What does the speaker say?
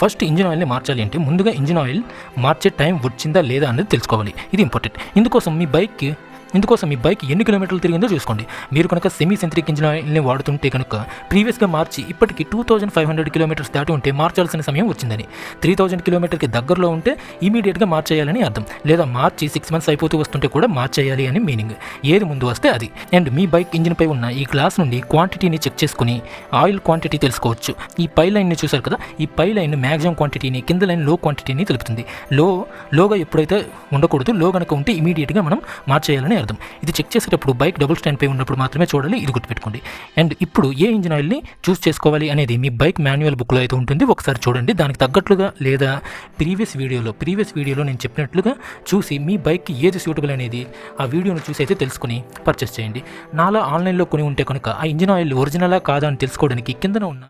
First engine ఆయిల్ని మార్చాలి అంటే ముందుగా ఇంజిన్ ఆయిల్ మార్చే టైం వచ్చిందా లేదా అనేది తెలుసుకోవాలి. ఇది ఇంపార్టెంట్. ఇందుకోసం మీ బైక్ ఎన్ని కిలోమీటర్లు తిరిగిందో చూసుకోండి. మీరు కనుక సెమీ సెంట్రిక్ ఇంజిన్ ఆయిల్ని వాడుతుంటే కనుక ప్రీవియస్గా మార్చి ఇప్పటికి 2500 కిలోమీటర్స్ దాటి ఉంటే మార్చాల్సిన సమయం వచ్చిందని. 3000 కిలోమీటర్కి దగ్గరలో ఉంటే ఇమీడియట్గా మార్చేయాలని అర్థం. లేదా మార్చి 6 మంత్స్ అయిపోతూ వస్తుంటే కూడా మార్చేయాలి అని మీనింగ్. ఏది ముందు వస్తే అది. అండ్ మీ బైక్ ఇంజిన్పై ఉన్న ఈ గ్లాస్ నుండి క్వాంటిటీని చెక్ చేసుకుని ఆయిల్ క్వాంటిటీ తెలుసుకోవచ్చు. ఈ పై లైన్ని చూసారు కదా, ఈ పై లైన్ మ్యాక్సిమం క్వాంటిటీని, కింద లైన్ లో క్వాంటిటీని తెలుపుతుంది. లోగా ఎప్పుడైతే ఉండకూడదు, లో కనుక ఉంటే ఇమీడియట్గా మనం మార్చేయాలని అర్థం. ఇది చెక్ చేసేటప్పుడు బైక్ డబుల్ స్టాండ్ పై ఉన్నప్పుడు మాత్రమే చూడాలి. ఇది గుర్తుపెట్టుకోండి. అండ్ ఇప్పుడు ఏ ఇంజిన్ ఆయిల్ని చూస్ చేసుకోవాలి అనేది మీ బైక్ మాన్యువల్ బుక్లో అయితే ఉంటుంది. ఒకసారి చూడండి. దానికి తగ్గట్లుగా లేదా ప్రీవియస్ వీడియోలో నేను చెప్పినట్లుగా చూసి మీ బైక్కి ఏది సూటబుల్ అనేది ఆ వీడియోను చూసి అయితే తెలుసుకుని పర్చేస్ చేయండి. నాలా ఆన్లైన్లో కొని ఉంటే కనుక ఆ ఇంజిన్ ఆయిల్ ఒరిజినలా కాదా అని తెలుసుకోవడానికి కిందన ఉన్న